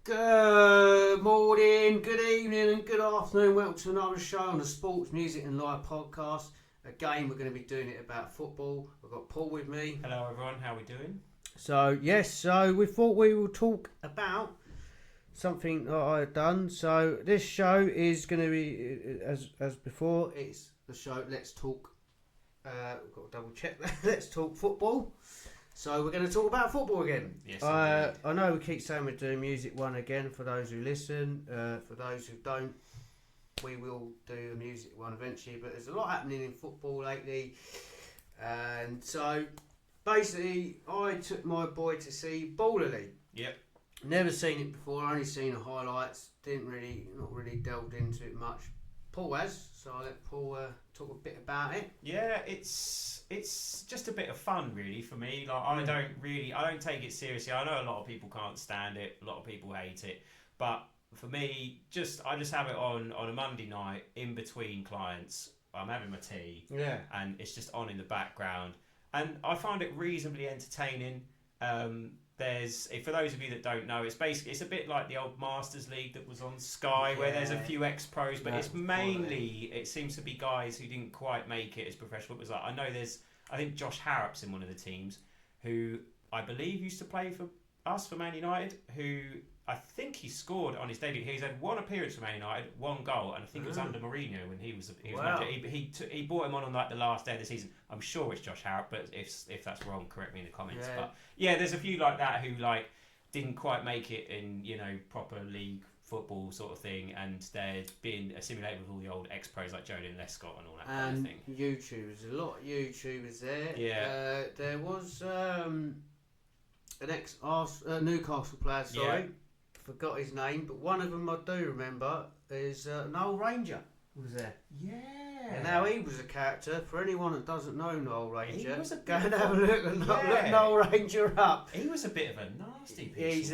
Good morning, good evening and good afternoon. Welcome to another show on the Sports, Music and Live podcast. Again, we're going to be doing it about football. We've got Paul with me. Hello everyone, how are we doing? So we thought we will talk about something that I've done. So this show is going to be, as before, it's the show Let's Talk, we've got to double check that, Let's Talk Football. So we're going to talk about football again. Yes, I know we keep saying we're doing Music 1 again for those who listen. For those who don't, we will do a Music 1 eventually. But there's a lot happening in football lately. And so basically I took my boy to see Baller League. Yep. Never seen it before, only seen the highlights. Not really delved into it much. Paul has, so I'll let Paul talk a bit about it. Yeah, it's just a bit of fun really for me. Like I don't take it seriously. I know a lot of people can't stand it, a lot of people hate it, but for me, I just have it on a Monday night in between clients. I'm having my tea, and it's just on in the background, and I find it reasonably entertaining. For those of you that don't know, it's a bit like the old Masters League that was on Sky, where there's a few ex-pros, but it's mainly, it seems to be guys who didn't quite make it as professional. It was like, I think Josh Harrop's in one of the teams, who I believe used to play for Man United, who I think he scored on his debut. He's had one appearance for Man United, one goal, and I think it was under Mourinho when he was manager. He brought him on like the last day of the season. I'm sure it's Josh Harrop, but if that's wrong, correct me in the comments. Yeah. But yeah, there's a few like that who didn't quite make it in proper league football sort of thing, and they're being assimilated with all the old ex-pros like Joe Lescott and all that kind of thing. YouTubers, a lot of YouTubers there. Yeah. There was an Newcastle player, sorry. Yeah. Forgot his name, but one of them I do remember is Noel Ranger was there. Yeah. And now he was a character. For anyone that doesn't know Noel Ranger, go and of have a look and look Noel Ranger up. He was a bit of a nasty piece. Yeah, he's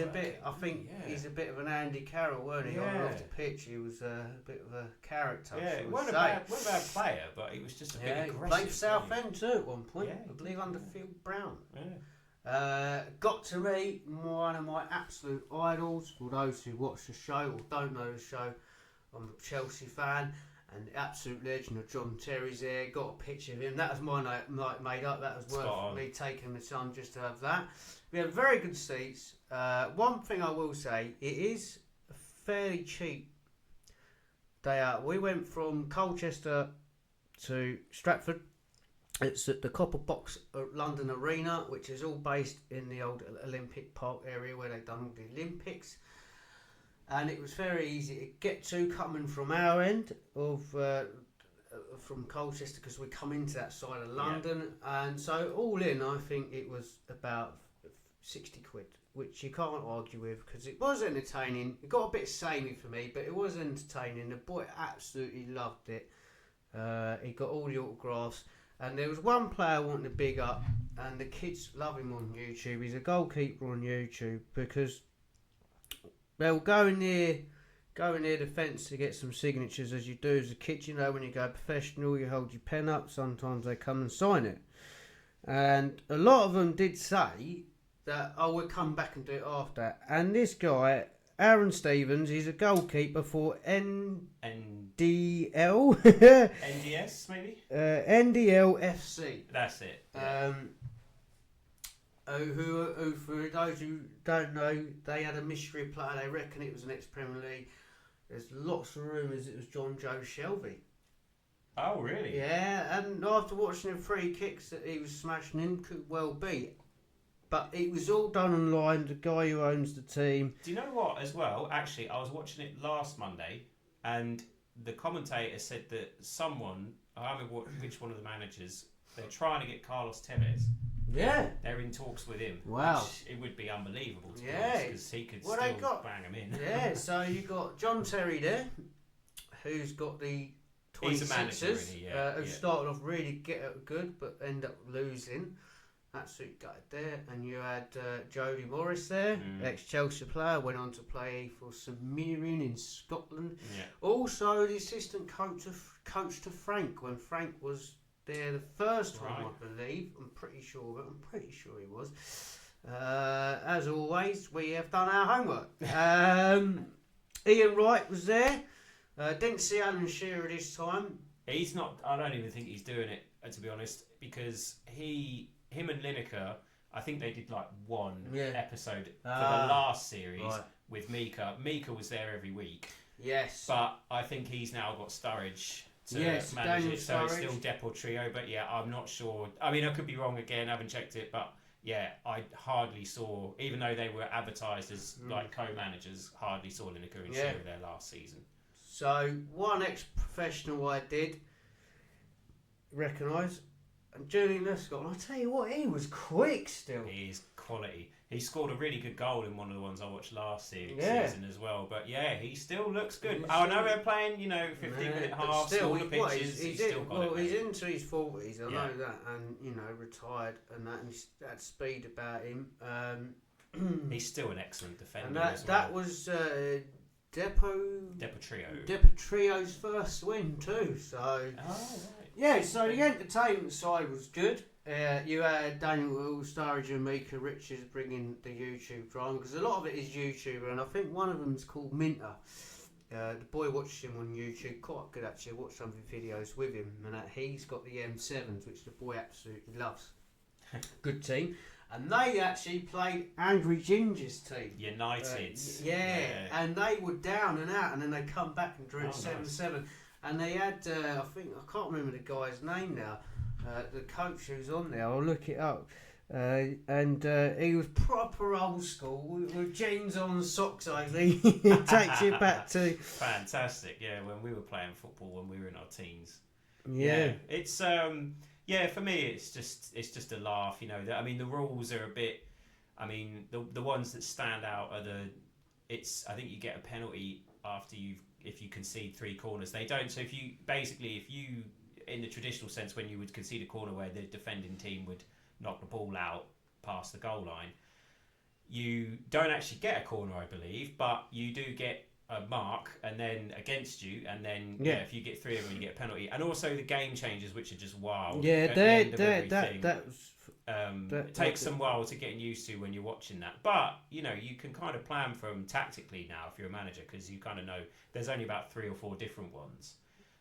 a bit of an Andy Carroll, weren't he? Yeah. Off the pitch, he was a bit of a character. Yeah, he wasn't a bad player, but he was just a bit aggressive. Played for Southend too at one point, yeah, I believe under Phil Brown. Yeah. Got to meet one of my absolute idols. For those who watch the show or don't know the show, I'm a Chelsea fan, and the absolute legend of John Terry's there. Got a picture of him. That was my night made up. That was worth me taking my son just to have that. We had very good seats. One thing I will say, it is a fairly cheap day out. We went from Colchester to Stratford. It's at the Copper Box London Arena, which is all based in the old Olympic Park area where they've done all the Olympics. And it was very easy to get to coming from our end of from Colchester, because we come into that side of London. Yeah. And so all in, I think it was about 60 quid, which you can't argue with, because it was entertaining. It got a bit samey for me, but it was entertaining. The boy absolutely loved it. He got all the autographs. And there was one player I wanted to big up, and the kids love him on YouTube. He's a goalkeeper on YouTube, because they'll go near the fence to get some signatures, as you do as a kid. You know, when you go professional, you hold your pen up. Sometimes they come and sign it. And a lot of them did say that, we'll come back and do it after. And this guy, Aaron Stevens, he's a goalkeeper for NDL. NDS, maybe? NDL FC. That's it. Yeah. Who, for those who don't know, they had a mystery player. They reckon it was an ex-Premier League. There's lots of rumours it was John Joe Shelby. Oh, really? Yeah, and after watching the free kicks that he was smashing in, could well be. But it was all done online, the guy who owns the team. Do you know what, as well? Actually, I was watching it last Monday, and the commentator said that someone, I don't remember which one of the managers, they're trying to get Carlos Tevez. Yeah. They're in talks with him. Wow. Which it would be unbelievable to be honest, because he could still bang him in. Yeah, so you got John Terry there, who's got the 26ers. He's a manager, really, who started off really good, but end up losing. Absolute gutted there. And you had Jody Morris there, ex-Chelsea player, went on to play for St Mirren in Scotland. Yeah. Also the assistant coach to Frank when Frank was there the first time, I believe. I'm pretty sure he was. As always, we have done our homework. Ian Wright was there. Didn't see Alan Shearer this time. He's not. I don't even think he's doing it, to be honest, because him and Lineker, I think they did like one episode for the last series with Mika. Mika was there every week. Yes. But I think he's now got Sturridge to manage Daniel it, so it's still Dep or Trio. But yeah, I'm not sure. I mean, I could be wrong again. I haven't checked it, but yeah, I hardly saw, even though they were advertised as like co-managers, hardly saw Lineker and Shearer there last season. So one ex-professional I did recognise, and Julian Lescott. And I tell you what, he was quick still. He's quality. He scored a really good goal in one of the ones I watched last season as well. But yeah, he still looks good. I know they're playing, 15-minute halves, smaller pitches. He's still got it. He's into his 40s, I know that, and retired and that, and he's that speed about him. He's still an excellent defender. And that was Depotrio's first win too. So so the entertainment side was good. You had Daniel Sturridge and Mika Richards bringing the YouTube drama, because a lot of it is YouTuber, and I think one of them is called Minter. The boy watched him on YouTube, quite good actually. I watched some of his videos with him, and he's got the M7s, which the boy absolutely loves. Good team. And they actually played Angry Ginger's team. United. And they were down and out, and then they come back and drew 7-7. And they had, I can't remember the guy's name now, the coach who's on there, I'll look it up. And he was proper old school, with jeans on, socks over. He takes you back to... Fantastic, when we were playing football when we were in our teens. It's... for me, it's just a laugh. I mean, the rules are a bit. I mean, the ones that stand out are I think you get a penalty if you concede 3 corners. They don't. So if you in the traditional sense, when you would concede a corner where the defending team would knock the ball out past the goal line, you don't actually get a corner, I believe, but you do get a mark and then against you, and then if you get 3 of them, you get a penalty. And also the game changes, which are just wild. It takes some while to get used to when you're watching that, but you can kind of plan from tactically now if you're a manager, because you kind of know there's only about 3 or 4 different ones.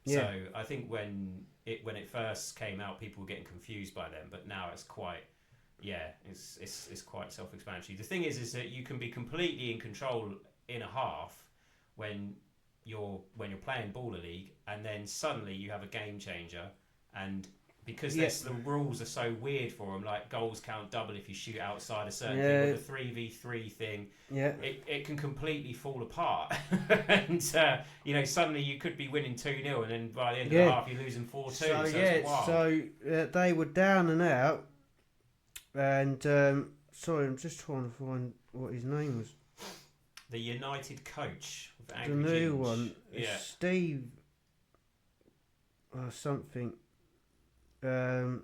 So I think when it first came out, people were getting confused by them, but now it's quite it's quite self-explanatory. The thing is that you can be completely in control in a half when you're playing Baller League, and then suddenly you have a game changer, and because the rules are so weird for them, like goals count double if you shoot outside a certain thing, or the 3v3 thing, it can completely fall apart. And suddenly you could be winning 2-0, and then by the end of the half you're losing 4-2. So they were down and out, and sorry, I'm just trying to find what his name was. The United coach. The new one. Steve or something. I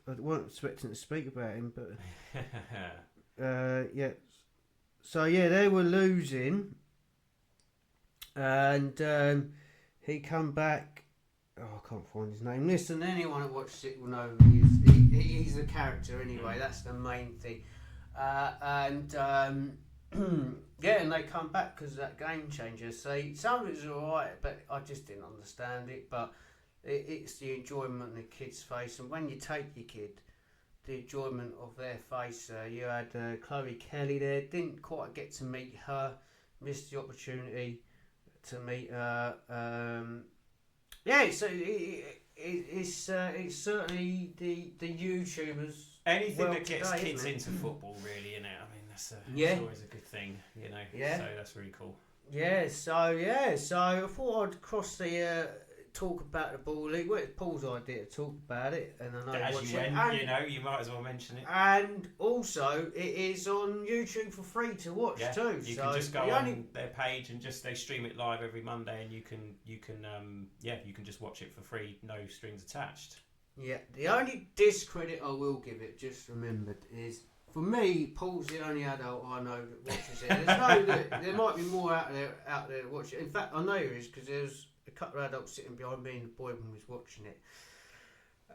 wasn't expecting to speak about him, but so they were losing, and he come back. I can't find his name. Listen, anyone that watches it will know he's the character anyway. That's the main thing. And they come back because of that game changer. So some of it's alright, but I just didn't understand it. But it's the enjoyment on the kid's face, and when you take your kid, the enjoyment of their face. You had Chloe Kelly there, didn't quite get to meet her, missed the opportunity to meet her. So it's certainly the YouTubers. Anything that gets kids into football, really, innit? I mean, that's always a good thing, So that's really cool. So I thought I'd cross the talk about the Ball League. Well, it's Paul's idea to talk about it, and I know you might as well mention it. And also, it is on YouTube for free to watch too. You can just go on their page and they stream it live every Monday, and you can just watch it for free, no strings attached. Yeah, the only discredit I will give it, just remembered, is for me, Paul's the only adult I know that watches it. There might be more out there that watch it. In fact, I know there is, because there's a couple of adults sitting behind me and the boy when was watching it.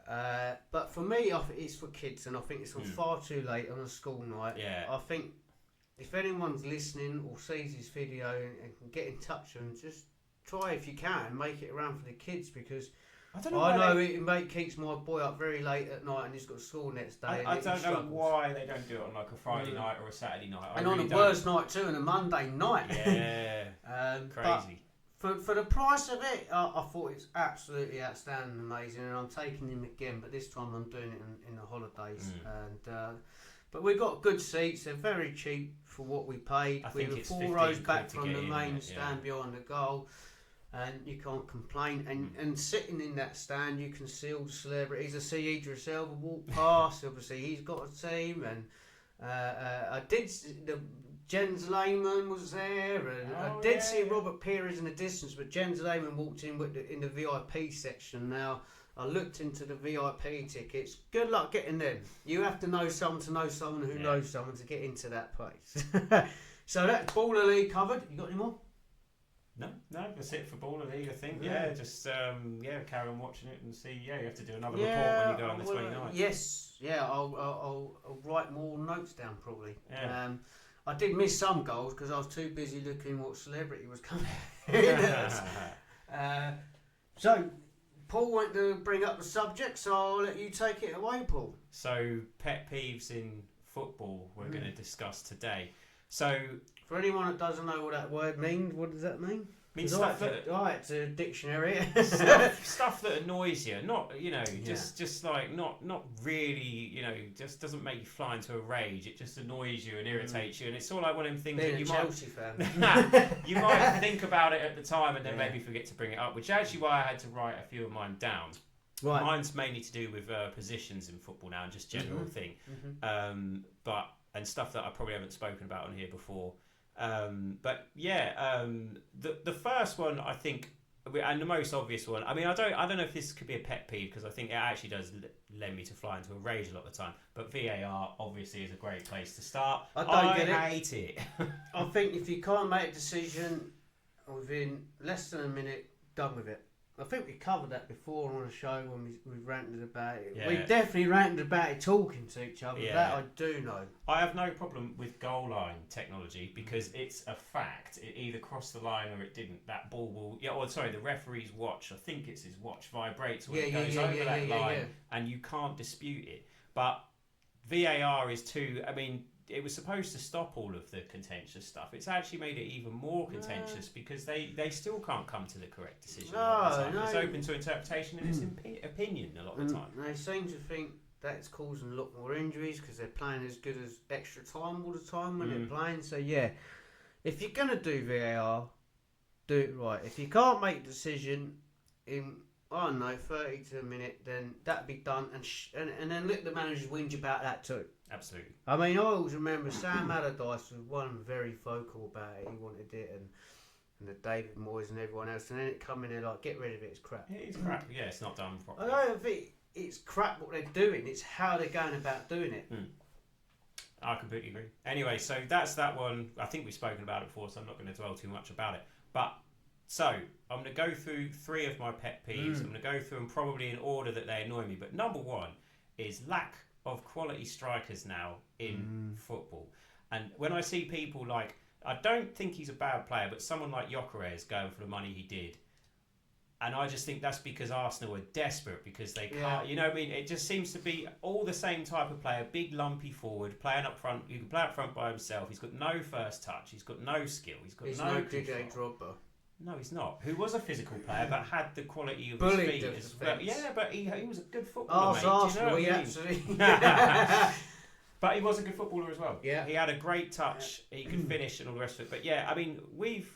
But for me, I think it's for kids, and I think it's on far too late on a school night. Yeah. I think if anyone's listening or sees this video and can get in touch with them, just try if you can make it around for the kids, because I know it keeps my boy up very late at night and he's got school next day. I don't know why they don't do it on like a Friday night or a Saturday night. And on a worse night too, and a Monday night. Yeah, crazy. For the price of it, I thought it's absolutely outstanding and amazing, and I'm taking him again, but this time I'm doing it in the holidays. And but we got good seats, they're very cheap for what we paid. We were 4 rows back from the main stand behind the goal, and you can't complain. And sitting in that stand, you can see all the celebrities. I see Idris Elba walk past, obviously he's got a team, and I did Jens Lehmann was there, and I did see Robert Pires in the distance, but Jens Lehmann walked in in the VIP section. Now, I looked into the VIP tickets. Good luck getting them. You have to know someone who knows someone to get into that place. So that's Baller League covered. You got any more? No, that's it for Baller League, I think. Yeah, just carry on watching it and see. Yeah, you have to do another report when you go on the 29th. Yes, I'll write more notes down probably. Yeah. I did miss some goals because I was too busy looking what celebrity was coming in. So, Paul went to bring up the subject, so I'll let you take it away, Paul. So, pet peeves in football we're going to discuss today. So, for anyone that doesn't know what that word means, what does that mean? Means it's a dictionary. stuff that annoys you, not just like not really, just doesn't make you fly into a rage. It just annoys you and irritates you, and it's all like one of them things Being that you Chelsea fan. You might think about it at the time and then maybe forget to bring it up, which is actually why I had to write a few of mine down. Right. Mine's mainly to do with positions in football now and just general thing, and stuff that I probably haven't spoken about on here before. The first one I think, and the most obvious one. I mean, I don't know if this could be a pet peeve because I think it actually does lend me to fly into a rage a lot of the time. But VAR obviously is a great place to start. I hate it. I think if you can't make a decision within less than a minute, done with it. I think we covered that before on a show when we ranted about it. Yeah. We definitely ranted about it talking to each other. Yeah. That I do know. I have no problem with goal line technology because it's a fact. It either crossed the line or it didn't. That ball will... the referee's watch, I think it's his watch, vibrates when it goes over that line and you can't dispute it. But VAR is too... I mean... It was supposed to stop all of the contentious stuff. It's actually made it even more contentious because they still can't come to the correct decision. It's open to interpretation and it's opinion a lot of the time. They seem to think that it's causing a lot more injuries because they're playing as good as extra time all the time when they're playing. So if you're going to do VAR, do it right. If you can't make a decision in... 30 to a minute, then that'd be done, and then let the managers whinge about that too. Absolutely. I mean, I always remember Sam Allardyce was one very vocal about it. He wanted it, and the David Moyes and everyone else, and then it come in there like, get rid of it, it's crap. It is crap. Yeah, it's not done properly. I don't think it's crap what they're doing. It's how they're going about doing it. I completely agree. Anyway, so that's that one. I think we've spoken about it before, so I'm not going to dwell too much about it. But so I'm going to go through 3 of my pet peeves. I'm going to go through them probably in order that they annoy me. But number 1 is lack of quality strikers now in football. And when I see people like, I don't think he's a bad player, but someone like Gyökeres going for the money he did. And I just think that's because Arsenal are desperate because they can't, you know what I mean? It just seems to be all the same type of player, big lumpy forward, playing up front. You can play up front by himself. He's got no first touch. He's got no skill. He's got no control. Drogba. No, he's not. Who was a physical player but had the quality of his feet as well. Yeah, but he was a good footballer, mate. Arsenal, he absolutely. But he was a good footballer as well. Yeah. He had a great touch. He could finish and all the rest of it. But yeah, I mean, we've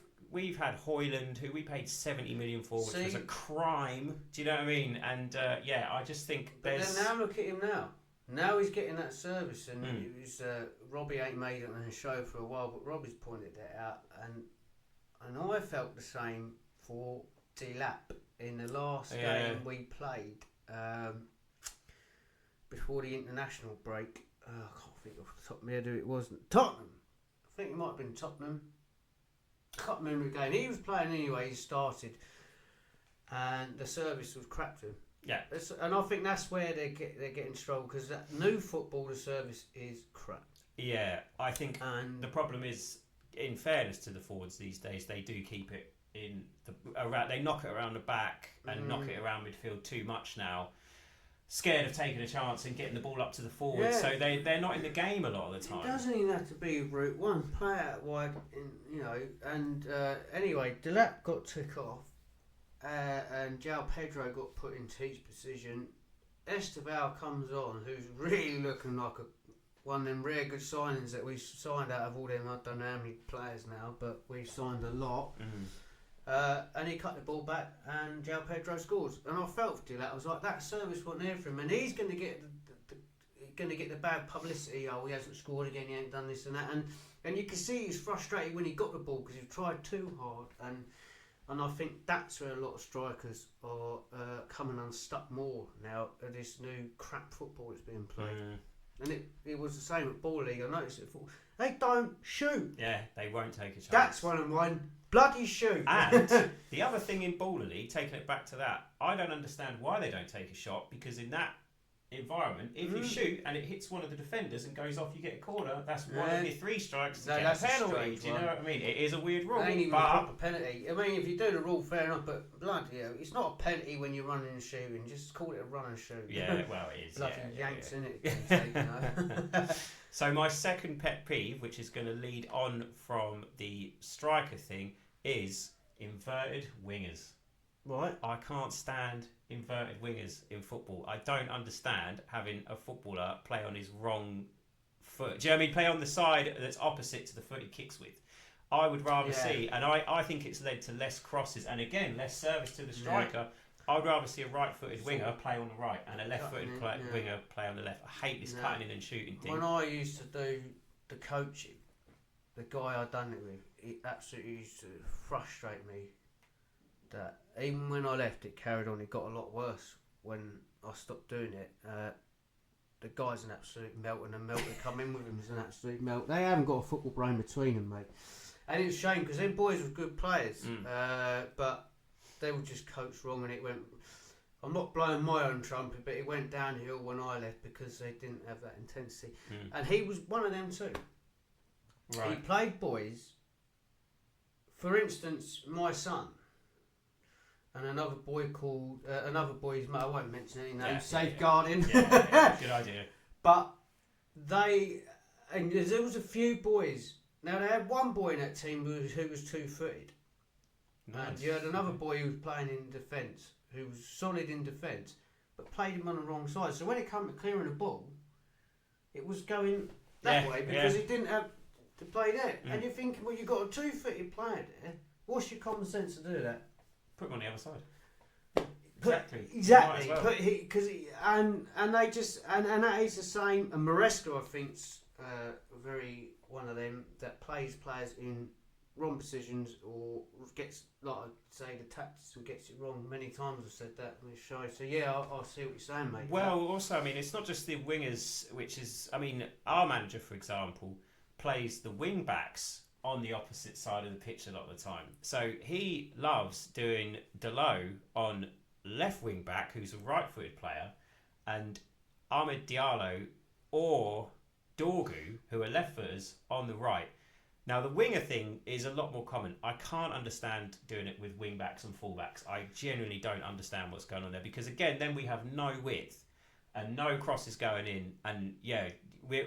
had Højlund, who we paid 70 million for, which was a crime. Do you know what I mean? And I just think there's... But then now look at him now. Now he's getting that service, and it was Robbie ain't made it on the show for a while, but Robbie's pointed that out, and I felt the same for Delap in the last game we played before the international break. I can't think off the top of my head who it was. Tottenham. I think it might have been Tottenham. I can't remember the game. He was playing anyway. He started, and the service was crap to him. Yeah. And I think that's where they're getting strong, because that new football, the service is crap. Yeah, I think And the problem is, in fairness to the forwards these days, they do keep it in around. They knock it around the back and knock it around midfield too much now. Scared of taking a chance and getting the ball up to the forwards, so they're not in the game a lot of the time. It doesn't even have to be route one. Play out wide, And anyway, Delap got took off, and João Pedro got put into his position. Esteval comes on, who's really looking like one of them rare good signings that we've signed out of all them. I don't know how many players now, but we've signed a lot. And he cut the ball back, and João Pedro scores. And I felt for Delap. I was like, that service wasn't there for him, and he's going to get the bad publicity. Oh, he hasn't scored again. He ain't done this and that. And you can see he's frustrated when he got the ball, because he tried too hard. And I think that's where a lot of strikers are coming unstuck more now of this new crap football that's being played. And it was the same at Ball League. I noticed it. They don't shoot. Yeah, they won't take a chance. That's one of mine. Bloody shoot. And the other thing in Baller League, taking it back to that, I don't understand why they don't take a shot, because in that environment, if you shoot and it hits one of the defenders and goes off, you get a corner. That's one of your 3 strikes to get a penalty. Do you know what I mean? It is a weird rule. It ain't even a proper penalty. I mean, if you do the rule, fair enough, but bloody hell, it's not a penalty when you're running and shooting. Just call it a run and shoot. Yeah, well, it is. Bloody yanks, innit? So my second pet peeve, which is going to lead on from the striker thing, is inverted wingers. Right. I can't stand inverted wingers in football. I don't understand having a footballer play on his wrong foot. Do you know what I mean? Play on the side that's opposite to the foot he kicks with. I would rather see, and I think it's led to less crosses and again less service to the striker. I would rather see a right-footed winger play on the right and a left-footed winger play on the left. I hate this cutting in and shooting thing. When I used to do the coaching, the guy I done it with, it absolutely used to frustrate me. That even when I left, it carried on. It got a lot worse when I stopped doing it. The guy's an absolute melt, and the melt that come in with him is an absolute melt. They haven't got a football brain between them, mate. And it's a shame, because them boys were good players, but they were just coached wrong, and it went. I'm not blowing my own trumpet, but it went downhill when I left because they didn't have that intensity. And he was one of them too. Right. He played boys. For instance, my son. And another boy called boy's mate. I won't mention any names. Safeguarding. Good idea. But there was a few boys. Now they had one boy in that team who was 2-footed. Nice. And you had another boy who was playing in defence, who was solid in defence, but played him on the wrong side. So when it came to clearing the ball, it was going that way because he didn't have to play there. And you're thinking, well, you've got a 2-footed player there. What's your common sense to do that? Put him on the other side. Exactly. And they just and that is the same. And Maresca, I think's very one of them that plays players in wrong positions or gets, like I say, the tactics and gets it wrong. Many times I've said that on this show. So yeah, I see what you're saying, mate. Well, also, I mean, it's not just the wingers, which is, I mean, our manager, for example, plays the wing backs on the opposite side of the pitch a lot of the time. So he loves doing Delo on left wing back, who's a right-footed player, and Ahmed Diallo or Dorgu, who are left-footers, on the right. Now, the winger thing is a lot more common. I can't understand doing it with wing backs and full backs. I genuinely don't understand what's going on there because, again, then we have no width and no crosses going in. And, yeah,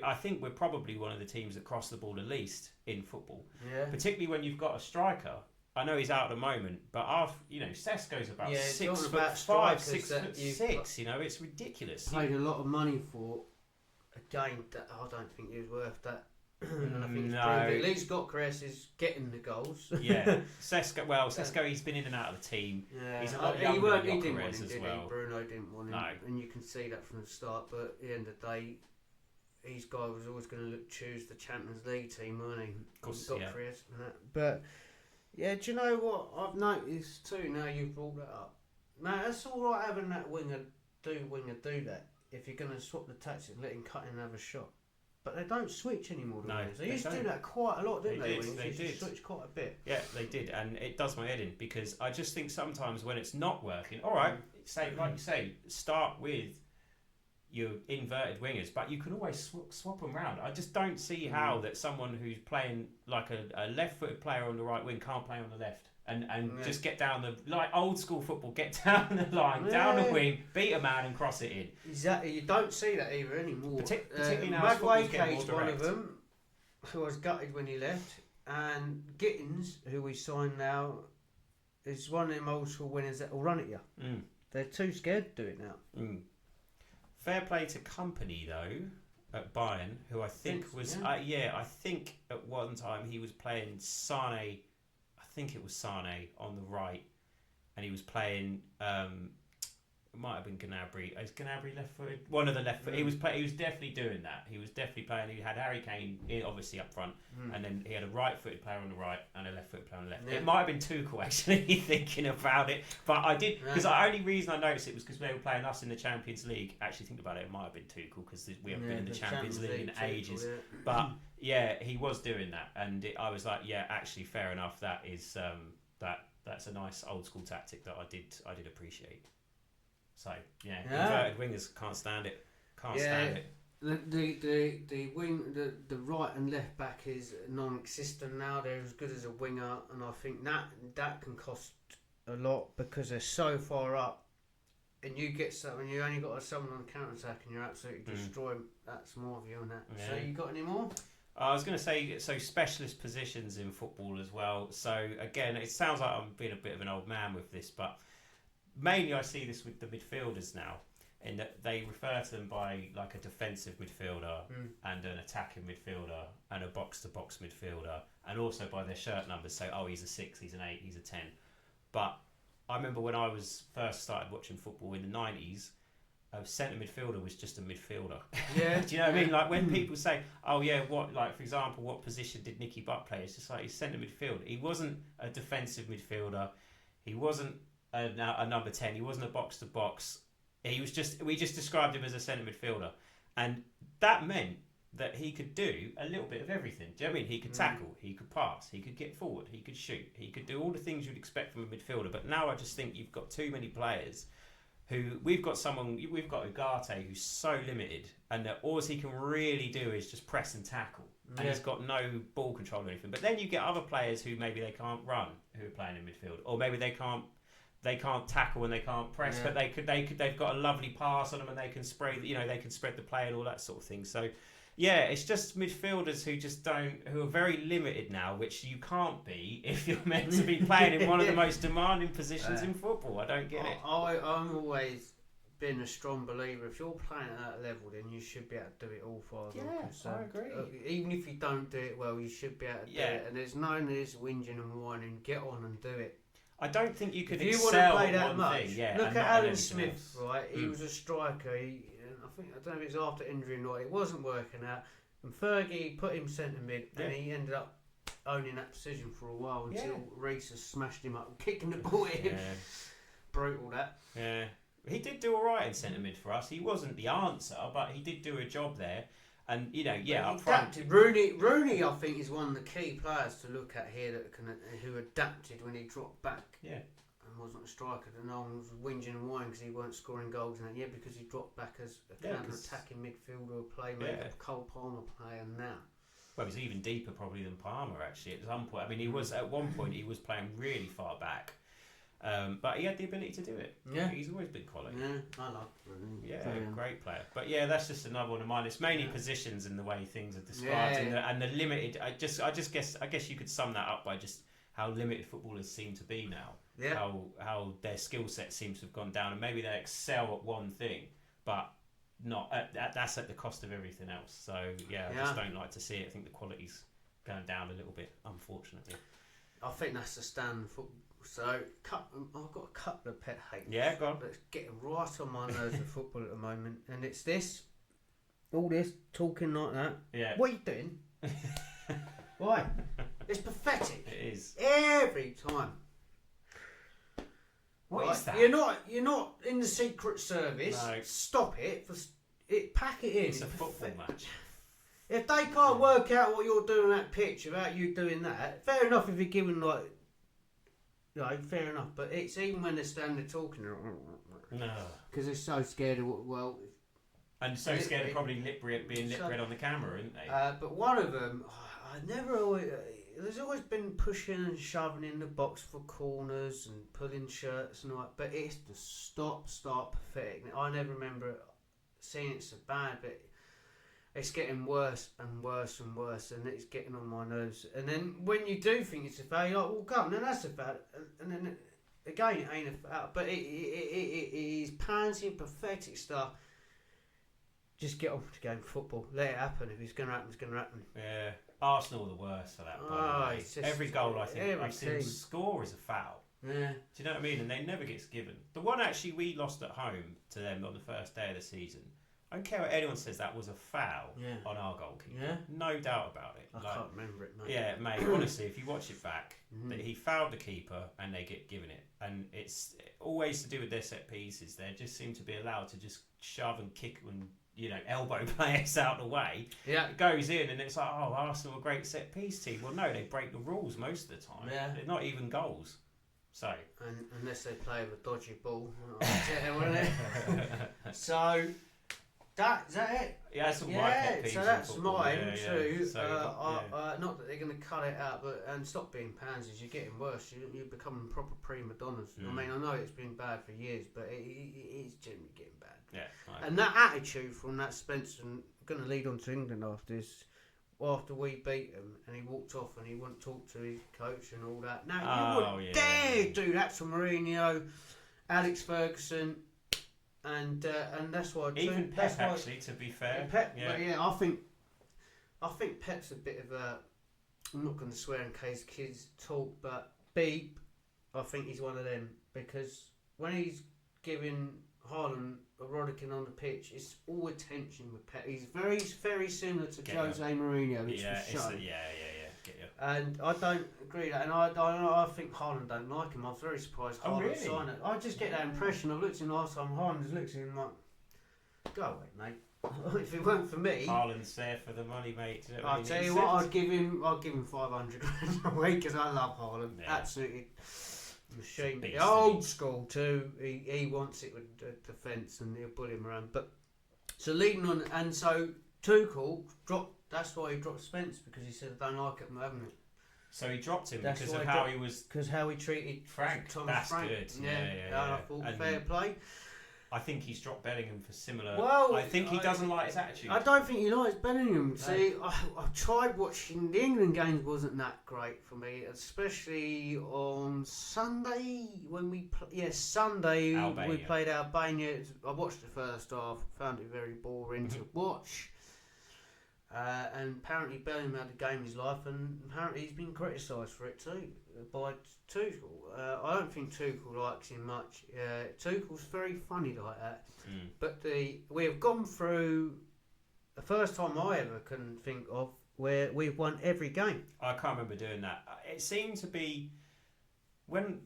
I think we're probably one of the teams that cross the ball the least in football. Yeah. Particularly when you've got a striker. I know he's out at the moment, but Sesko's about 6'5", 6'6". You know, it's ridiculous. Paid a lot of money for a game that I don't think he was worth that. And I think at least Gokres is getting the goals. Yeah, Sesko, he's been in and out of the team. Yeah. He's a lot younger than Gokres as well. Bruno didn't want him, and you can see that from the start. But at the end of the day, his guy was always going to choose the Champions League team, weren't he? Of course, Gokres and that. But yeah, do you know what I've noticed too? Now you've brought that up. Now it's all right having that winger do that if you're going to swap the tactics, let him cut in and have a shot. but they don't switch anymore. No, they used to do that quite a lot, didn't they? They did. Switch quite a bit. Yeah, they did, and it does my head in because I just think sometimes when it's not working, all right, like you say, start with your inverted wingers, but you can always swap them around. I just don't see how that someone who's playing like a left-footed player on the right wing can't play on the left and just get down the like old school football, get down the line, down the wing, beat a man and cross it in. Exactly, you don't see that either anymore. Particularly now, Maguake's one of them, who I was gutted when he left, and Gittins, who we signed now, is one of them old school winners that will run at you. They're too scared to do it now. Fair play to Company though at Bayern, who I think was I think at one time he was playing Sane. I think it was Sane on the right, and he was playing. It might have been Gnabry. Is Gnabry left-footed? One of the left-footed. He was definitely doing that. He was definitely playing. He had Harry Kane obviously up front, and then he had a right-footed player on the right and a left-footed player on the left. It might have been Tuchel actually thinking about it, but I did because the only reason I noticed it was because they were playing us in the Champions League. Actually, think about it. It might have been Tuchel because we haven't been in the Champions League in ages. Tuchel, But yeah, he was doing that, and I was like, yeah, actually, fair enough. That is that's a nice old school tactic that I did appreciate. So inverted wingers can't stand it. Stand it. The wing, the right and left back is non-existent now. They're as good as a winger, and I think that can cost a lot because they're so far up, and you get someone, you only got someone on counter attack, and you're absolutely destroying. That's more of you on that. Yeah. So you got any more? I was going to say, so specialist positions in football as well. So again, it sounds like I'm being a bit of an old man with this, but mainly I see this with the midfielders now, in that they refer to them by like a defensive midfielder and an attacking midfielder and a box-to-box midfielder, and also by their shirt numbers. So, he's a 6, he's an 8, he's a 10. But I remember when I was first started watching football in the 90s, a centre midfielder was just a midfielder. Yeah. Do you know what I mean? Like when people say, "Oh yeah, what like for example, what position did Nicky Butt play?" It's just like he's centre midfield. He wasn't a defensive midfielder. He wasn't a number 10. He wasn't a box to box. We just described him as a centre midfielder, and that meant that he could do a little bit of everything. Do you know what I mean? He could tackle, he could pass, he could get forward, he could shoot, he could do all the things you'd expect from a midfielder. But now I just think you've got too many players who we've got Ugarte who's so limited, and that all he can really do is just press and tackle, and he's got no ball control or anything. But then you get other players who maybe they can't run, who are playing in midfield, or maybe they can't tackle and they can't press, but they've got a lovely pass on them and they can they can spread the play and all that sort of thing. So yeah, it's just midfielders who are very limited now, which you can't be if you're meant to be playing in one of the most demanding positions in football. I don't get it. I'm always been a strong believer. If you're playing at that level, then you should be able to do it all far. I agree. Even if you don't do it well, you should be able to do it. And there's no need of whinging and whining. Get on and do it. I don't think you could if you excel want to play that one much. thing, look at Alan Smith, right? He was a striker. I don't know if it's after injury or not. It wasn't working out. And Fergie put him centre mid, and he ended up owning that position for a while until Reece has smashed him up, kicking the ball at him. Brutal that. Yeah, he did do all right in centre mid for us. He wasn't the answer, but he did do a job there. And up front, Rooney, I think, is one of the key players to look at here who adapted when he dropped back. Yeah, and wasn't a striker. And no one was whinging and whining because he weren't scoring goals. And because he dropped back as a counter-attacking midfielder, playmaker, Cole Palmer player now. Well, he was even deeper probably than Palmer actually at some point. I mean, he was at one point he was playing really far back. But he had the ability to do it. Yeah, he's always been quality. Yeah, I like Rooney. Yeah, great player. But yeah, that's just another one of mine. It's mainly positions and the way things are described, and the limited. I guess you could sum that up by just how limited footballers seem to be now. Yeah. How their skill set seems to have gone down, and maybe they excel at one thing, but not that's at the cost of everything else. So I just don't like to see it. I think the quality's going down a little bit, unfortunately. I think that's the standard football. So I've got a couple of pet hates. Yeah, go on. That's getting right on my nose with football at the moment, and it's all this talking like that. Yeah. What are you doing? Why? It's pathetic. It is every time. What is that? You're not in the Secret Service. No. Stop it. Pack it in. It's a football match. If they can't work out what you're doing on that pitch without you doing that, fair enough if you're giving like, fair enough. But it's even when they're standing there talking, because they're so scared of and so scared of probably being lip read on the camera, aren't they? But one of them, there's always been pushing and shoving in the box for corners and pulling shirts and all that. But it's the start pathetic. I never remember seeing it so bad, but it's getting worse and worse and worse, and it's getting on my nerves. And then when you do think it's a foul, you're like, well, come, then that's a foul. And then again, it ain't a foul. But it is pansy, pathetic stuff. Just get on to game football. Let it happen. If it's going to happen, it's going to happen. Yeah. Arsenal are the worst for that. Every goal I think I've seen score is a foul. Yeah. Do you know what I mean? And they never gets given. The one actually we lost at home to them on the first day of the season. I don't care what anyone says, that was a foul on our goalkeeper. Yeah. No doubt about it. I can't remember it, mate. Yeah, mate, honestly, if you watch it back, he fouled the keeper and they get given it. And it's always to do with their set pieces. They just seem to be allowed to just shove and kick and, elbow players out of the way. Yeah. It goes in and it's like, oh, Arsenal are a great set piece team. Well, no, they break the rules most of the time. Yeah. They're not even goals. So. And unless they play with a dodgy ball. So... Is that it? Yeah, that's my pet peeves so that's in football. mine too. So, not that they're going to cut it out, and stop being pansies. You're getting worse. You're becoming proper prima donnas. I mean, I know it's been bad for years, but it is generally getting bad. Yeah. And that attitude from that Spencer, going to lead on to England after this. After we beat him, and he walked off, and he wouldn't talk to his coach and all that. Now you wouldn't dare do that to Mourinho, Alex Ferguson. And that's why even Pep actually, to be fair. Pep, I think Pep's a bit of a. I'm not going to swear in case kids talk, but beep. I think he's one of them because when he's giving Haaland a rollicking on the pitch, it's all attention with Pep. He's very, very similar to Jose Mourinho, which was shown. Get you. And I don't agree with that, and I think Haaland don't like him. I was very surprised Haaland signed it. I just get that impression. I've looked at him last time. Haaland just looks at him like, go away, mate. If it weren't for me, Haaland's there for the money, mate. I'll tell you what, I'd give him 500 grand a week because I love Haaland. Yeah. Absolutely machine. Old school too. He wants it with the defence and he'll bully him around. But so leading on, and so Tuchel dropped. That's why he dropped Spence, because he said, I don't like it, I'm having it. So he dropped him because of how he was... Because how he treated Frank. Thomas Frank. Good. Yeah. I thought fair play. I think he's dropped Bellingham for similar... Well, I think he doesn't like his attitude. I don't think he likes Bellingham. No. See, I tried watching... The England games wasn't that great for me, especially on Sunday when we... Sunday Albania. We played Albania. I watched the first half, found it very boring to watch. And apparently Bellingham had a game of his life, and apparently he's been criticised for it too by Tuchel. I don't think Tuchel likes him much. Tuchel's very funny like that. But we have gone through the first time I ever can think of where we've won every game. I can't remember doing that. It seemed to be when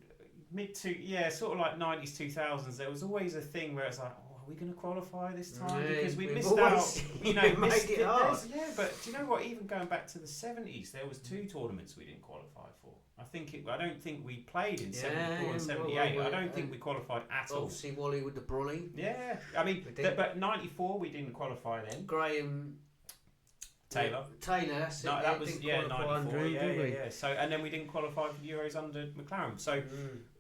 sort of like 90s, 2000s. There was always a thing where it's like, are we going to qualify this time? Because we missed out. Missed it hard. Yeah, but do you know what? Even going back to the 70s, there was 2 tournaments we didn't qualify for. I don't think we played in 74 and 78. I don't think we qualified at all. Obviously, Wally with the brolly. Yeah, I mean, but 94 we didn't qualify then. Graham Taylor, that's it. No, that was 94. Yeah. So and then we didn't qualify for Euros under McLaren. So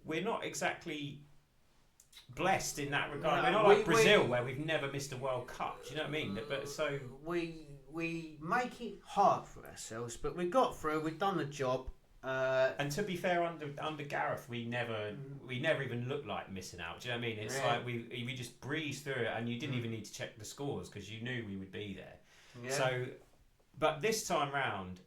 we're not exactly blessed in that regard. We're not like Brazil where we've never missed a World Cup. Do you know what I mean? But so we make it hard for ourselves, but we got through. We've done the job. And to be fair, under Gareth, we never even looked like missing out. Do you know what I mean? It's like we just breezed through it, and you didn't even need to check the scores because you knew we would be there. Yeah. So, but this time round,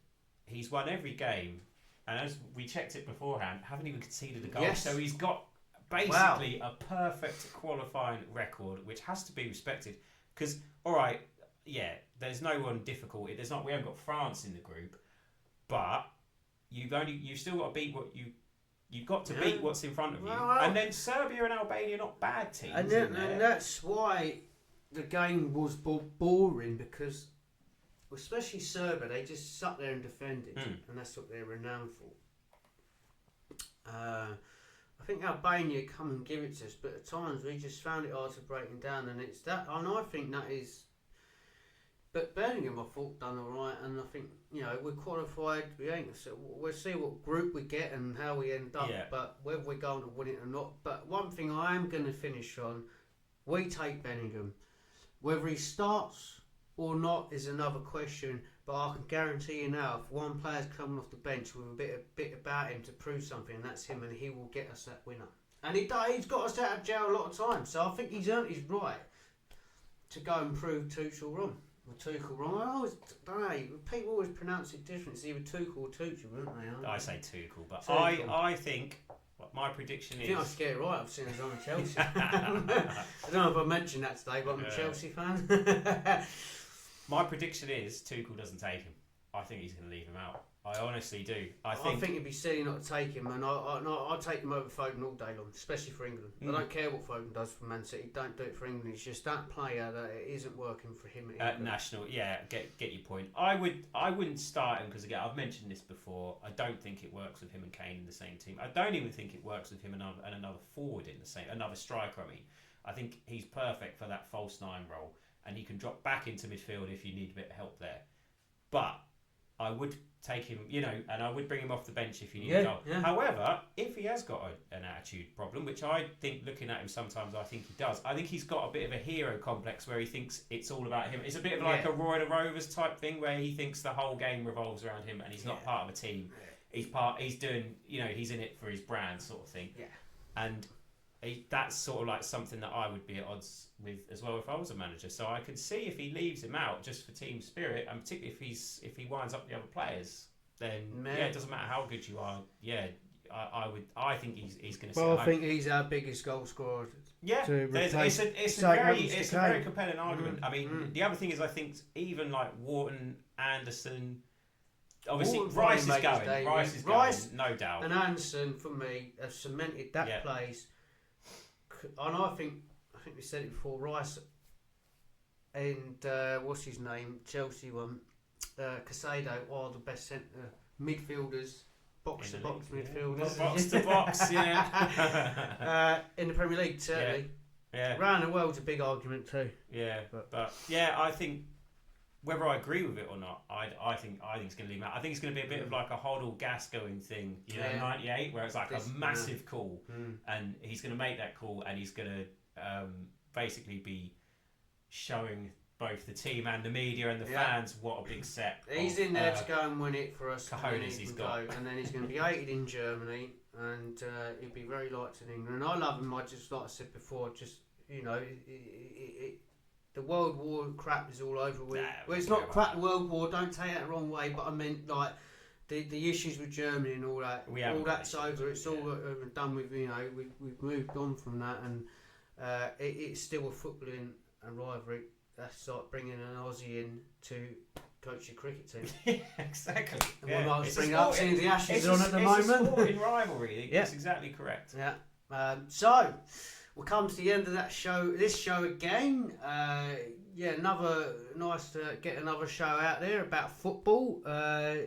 he's won every game, and as we checked it beforehand, haven't even conceded a goal. Yes. So he's got basically a perfect qualifying record, which has to be respected. Because there's no one difficult. We haven't got France in the group, but you've still got to beat you've got to beat what's in front of you. And then Serbia and Albania are not bad teams. And that's why the game was boring, because especially Serbia, they just sat there and defended, and that's what they're renowned for. I think Albania come and give it to us, but at times we just found it hard to break them down, and it's that. And I think that is. But Birmingham, I thought, done all right, and I think we're qualified. We ain't. So we'll see what group we get and how we end up. Yeah. But whether we're going to win it or not. But one thing I am going to finish on: we take Birmingham. Whether he starts or not is another question. But I can guarantee you now, if one player's coming off the bench with a bit about him to prove something, and that's him, and he will get us that winner. And he's got us out of jail a lot of times, so I think he's earned his right to go and prove Tuchel wrong. Or Tuchel wrong. I always don't know. People always pronounce it different. It's either Tuchel or Tuchel, don't they? I say Tuchel, but Tuchel. I think my prediction is. I think I should get it right. I've seen as I'm a Chelsea. I don't know if I mentioned that today, but I'm a Chelsea fan. My prediction is Tuchel doesn't take him. I think he's going to leave him out. I honestly do. I think it'd be silly not to take him, and I'd take him over Foden all day long, especially for England. I don't care what Foden does for Man City. Don't do it for England. It's just that player that it isn't working for him at national. Yeah, get your point. I wouldn't start him because again I've mentioned this before. I don't think it works with him and Kane in the same team. I don't even think it works with him and another forward in the same, another striker. I think he's perfect for that false nine role, and he can drop back into midfield if you need a bit of help there. But I would take him, and I would bring him off the bench if you need a goal. Yeah. However, if he has got an attitude problem, which I think, looking at him sometimes, I think he does. I think he's got a bit of a hero complex where he thinks it's all about him. It's a bit of like a Roy the Rovers type thing where he thinks the whole game revolves around him and he's not part of a team. He's doing, he's in it for his brand sort of thing. Yeah. And that's sort of like something that I would be at odds with as well if I was a manager. So I could see if he leaves him out just for team spirit, and particularly if he winds up the other players, then it doesn't matter how good you are. Yeah, I think he's going to. Well, I think he's our biggest goal scorer. Yeah, it's a very compelling argument. I mean, the other thing is I think even like Wharton, Anderson. Obviously, Rice is going. Rice, no doubt. And Anderson, for me, have cemented that place. And I think we said it before. Rice and what's his name? Chelsea one. Casado are the best centre midfielders, box to box midfielders. Box to box, yeah. In the Premier League, certainly. Yeah. Around the world's a big argument too. Yeah, but I think whether I agree with it or not, I think it's going to leave him out. I think it's going to be a bit of like a Hoddle Gascoigne thing, 98, where it's like a massive call, and he's going to make that call, and he's going to basically be showing both the team and the media and the fans what a big set. He's in there to go and win it for us. Cojones he's got, and then he's going to be hated in Germany, and he'll be very liked in England. And I love him. I just like I said before, just the World War crap is all over with. Well, it's not crap, World War, don't take that the wrong way, but I meant like the issues with Germany and all that. All that's over. It's all done with, we've moved on from that, and it's still a footballing rivalry. That's like bringing an Aussie in to coach your cricket team. Yeah, exactly. And we might bring up seeing the Ashes on at the moment. It's a sporting rivalry. That's exactly correct. Yeah. So we'll come to the end of that show. This show again. Another nice to get another show out there about football.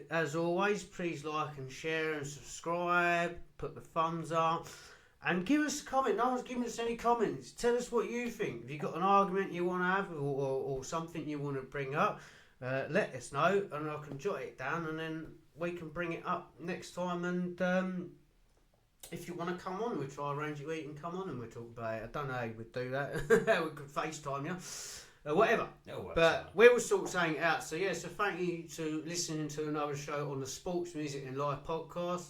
As always, please like and share and subscribe. Put the thumbs up. And give us a comment. No one's giving us any comments. Tell us what you think. If you've got an argument you want to have or something you want to bring up, let us know and I can jot it down and then we can bring it up next time. And if you want to come on, we'll try to arrange it where you can come on and we'll talk about it. I don't know how we'd do that. We could FaceTime you. Whatever. But we will sort something out. So so thank you to listening to another show on the Sports Music and Live podcast.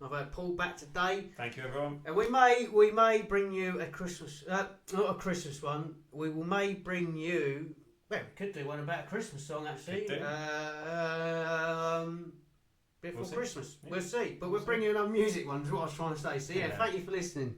I've had Paul back today. Thank you, everyone. And we may bring you a Christmas, not a Christmas one. We may bring you. Well, we could do one about a Christmas song actually. Before Christmas, we'll see. But we'll bring you another music one. Is what I was trying to say. So thank you for listening.